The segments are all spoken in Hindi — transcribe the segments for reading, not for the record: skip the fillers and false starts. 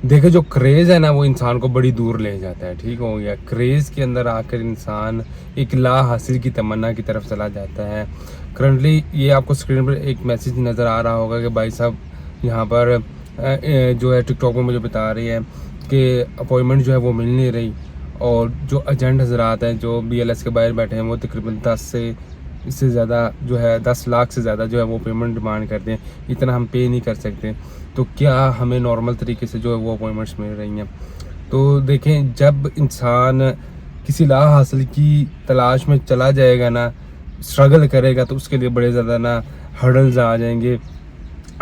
देखिए जो क्रेज़ है ना वो इंसान को बड़ी दूर ले जाता है, ठीक हो गया। क्रेज़ के अंदर आकर इंसान एक ला हासिल की तमन्ना की तरफ चला जाता है। करंटली ये आपको स्क्रीन पर एक मैसेज नज़र आ रहा होगा कि भाई साहब यहाँ पर जो है टिकटॉक में मुझे बता रही है कि अपॉइंटमेंट जो है वो मिल नहीं रही, और जो एजेंट हजरात हैं जो BLS के बाहर बैठे हैं वो तकरीबन 10 से इससे ज़्यादा जो है 10 लाख से ज़्यादा जो है वो पेमेंट डिमांड करते हैं। इतना हम पे नहीं कर सकते, तो क्या हमें नॉर्मल तरीके से जो है वो अपॉइंटमेंट्स मिल रही हैं? तो देखें, जब इंसान किसी ला हासिल की तलाश में चला जाएगा ना, स्ट्रगल करेगा, तो उसके लिए बड़े ज़्यादा ना हर्डल्स आ जाएंगे।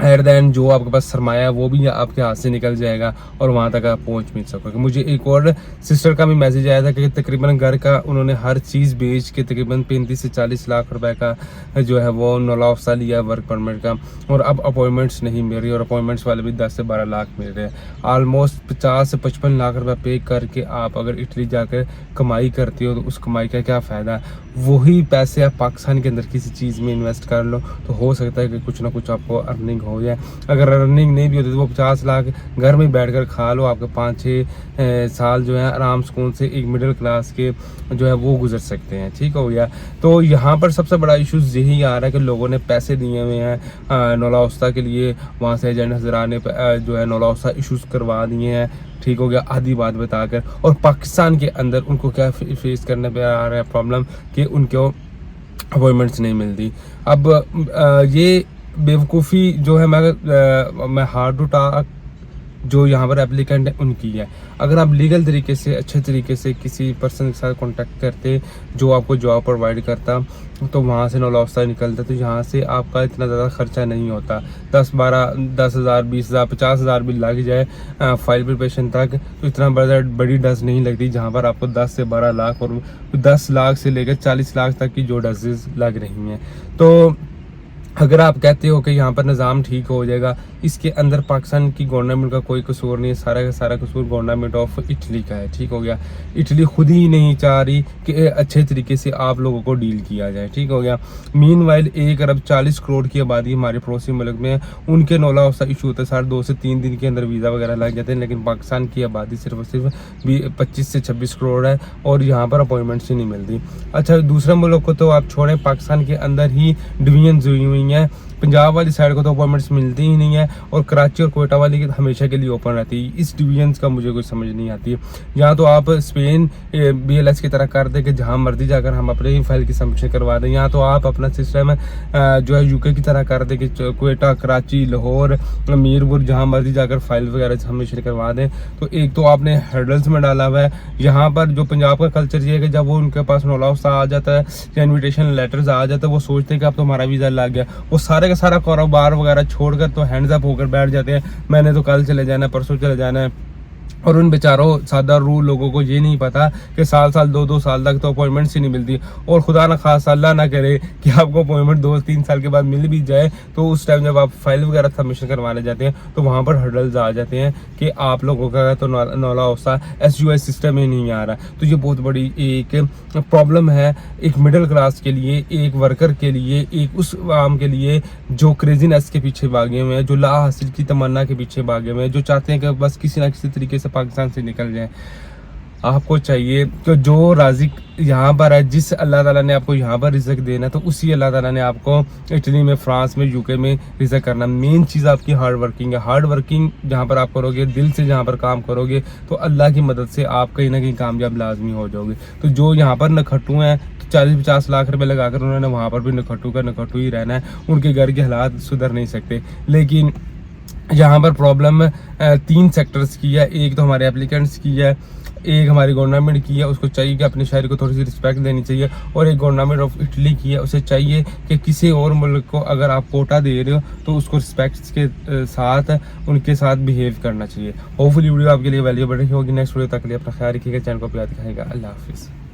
एट द एंड जो आपके पास सरमाया है वो भी आपके हाथ से निकल जाएगा और वहाँ तक आप पहुँच नहीं सकोगे। मुझे एक और सिस्टर का भी मैसेज आया था कि तकरीबन घर का उन्होंने हर चीज़ बेच के तकरीबन 35 से 40 लाख रुपए का जो है वो नौलाफसा लिया वर्क परमिट का, और अब अपॉइंटमेंट्स नहीं मिल रही, और अपॉइंटमेंट्स वाले भी 10 से 12 लाख मिल रहे हैं। आलमोस्ट 50 से 55 लाख रुपए पे करके आप अगर इटली जाकर कमाई करते हो तो उस कमाई का क्या फ़ायदा? वही पैसे आप पाकिस्तान के अंदर किसी चीज़ में इन्वेस्ट कर लो तो हो सकता है कि कुछ ना कुछ आपको अर्निंग हो जाए। अगर अर्निंग नहीं भी होती तो वो 50 लाख घर में बैठकर खा लो, आपके 5-6 साल जो है आराम सुकून से एक मिडिल क्लास के जो है वो गुजर सकते हैं, ठीक हो गया। तो यहाँ पर सबसे बड़ा इशूज़ यही आ रहा है कि लोगों ने पैसे दिए हुए हैं नौलाउस्ता के लिए, वहाँ से एजेंट हजरा ने जो है नौलाउस्ता इशूज़ करवा दिए हैं, ठीक हो गया, आधी बात बताकर। और पाकिस्तान के अंदर उनको क्या फेस करने पे आ रहा है प्रॉब्लम कि उनको अपॉइंटमेंट्स नहीं मिलती। अब ये बेवकूफ़ी जो है मैं हार्ड टू टाक जो यहाँ पर एप्लीकेंट है उनकी है। अगर आप लीगल तरीके से अच्छे तरीके से किसी पर्सन के साथ कांटेक्ट करते जो आपको जॉब प्रोवाइड करता, तो वहाँ से नौलाफसा निकलता, तो यहाँ से आपका इतना ज़्यादा खर्चा नहीं होता। 10-12-10,000 20,000 50,000 भी लग जाए फाइल प्रिपरेशन तक, तो इतना बड़ी डस नहीं लगती जहाँ पर आपको 10 से 12 लाख और 10 लाख से लेकर 40 लाख तक की जो डसेज लग रही हैं। तो अगर आप कहते हो कि यहाँ पर निज़ाम ठीक हो जाएगा, इसके अंदर पाकिस्तान की गवर्नमेंट का कोई कसूर नहीं है, सारा का सारा कसूर गवर्नमेंट ऑफ इटली का है, ठीक हो गया। इटली खुद ही नहीं चाह रही कि अच्छे तरीके से आप लोगों को डील किया जाए, ठीक हो गया। मीनवाइल 1 अरब 40 करोड़ की आबादी हमारे पड़ोसी मुल्क में है, उनके नौलाफसा इशू होता है, साढ़े 2 से 3 दिन के अंदर वीज़ा वगैरह लग जाते हैं, लेकिन पाकिस्तान की आबादी सिर्फ और सिर्फ 25 से 26 करोड़ है और यहाँ पर अपॉइंटमेंट्स ही नहीं मिलती। अच्छा, दूसरे मुल्क को तो आप छोड़ें, पाकिस्तान के अंदर ही डिवीजन हुई हुई हैं। पंजाब वाली साइड को तो अपॉइंटमेंट्स मिलती ही नहीं है, और कराची और कोयटा वाली की हमेशा के लिए ओपन रहती है। इस डिवीजन्स का मुझे कुछ समझ नहीं आती है। यहाँ तो आप स्पेन BLS की तरह कर दे कि जहाँ मर्जी जाकर हम अपने ही फाइल की सबमिशन करवा दें। यहाँ तो आप अपना सिस्टम जो है UK की तरह कर दे कि कोयटा, कराची, लाहौर, मीरपुर जहाँ मर्जी जाकर फाइल वगैरह सबमिशन करवा दें। तो एक तो आपने हर्डल्स में डाला हुआ है। यहाँ पर जो पंजाब का कल्चर ये है कि जब वो उनके पास नौलाफसा आ जाता है या इन्विटेशन लेटर्स आ जाता है, वो सोचते हैं कि अब तो हमारा वीज़ा लग गया, वो सारे का सारा कारोबार वगैरह छोड़कर तो हैंड्स अप होकर बैठ जाते हैं, मैंने तो कल चले जाना है, परसों चले जाना है। और उन बेचारों सादा रूल लोगों को ये नहीं पता कि साल 2-2 साल तक तो अपॉइंटमेंट्स ही नहीं मिलती, और खुदा ना खास अल्लाह ना करे कि आपको अपॉइंटमेंट 2-3 साल के बाद मिल भी जाए, तो उस टाइम जब आप फाइल वगैरह सबमिशन करवाने जाते हैं तो वहाँ पर हर्डल्स आ जाते हैं कि आप लोगों का तो नौलाफसा SUI सिस्टम ही नहीं आ रहा। तो ये बहुत बड़ी एक प्रॉब्लम है एक मिडिल क्लास के लिए, एक वर्कर के लिए, एक उस आम के लिए जो क्रेजीनेस के पीछे भागे हुए हैं, जो ला हासिल की तमन्ना के पीछे भागे हुए हैं, जो चाहते हैं कि बस किसी ना किसी तरीके से पाकिस्तान से निकल जाए। आपको चाहिए कि जो राज़िक यहाँ पर है, जिस अल्लाह ताला ने आपको यहाँ पर रिज़्क देना, तो उसी अल्लाह ताला ने आपको इटली में, फ्रांस में, UK में रिज़्क करना। मेन चीज़ आपकी हार्ड वर्किंग है। हार्ड वर्किंग जहाँ पर आप करोगे, दिल से जहाँ पर काम करोगे, तो अल्लाह की मदद से आप कहीं ना कहीं कामयाब लाजमी हो जाओगे। तो जो यहाँ पर नखट्टू हैं, 40-50 लाख रुपए लगाकर उन्होंने वहाँ पर भी नखट्टू ही रहना है, उनके घर के हालात सुधर नहीं सकते। लेकिन यहाँ पर प्रॉब्लम 3 सेक्टर्स की है। एक तो हमारे एप्लीकेंट्स की है, एक हमारी गवर्नमेंट की है, उसको चाहिए कि अपने शहर को थोड़ी सी रिस्पेक्ट देनी चाहिए, और एक गवर्नमेंट ऑफ इटली की है, उसे चाहिए कि किसी और मुल्क को अगर आप कोटा दे रहे हो तो उसको रिस्पेक्ट के साथ उनके साथ बिहेव करना चाहिए। होपफुली वीडियो आपके लिए वैल्यूएबल रही होगी। नेक्स्ट वीडियो तक के लिए अपना ख्याल रखिएगा, चैनल को प्यार दिखाएगा। अल्लाह हाफिज़।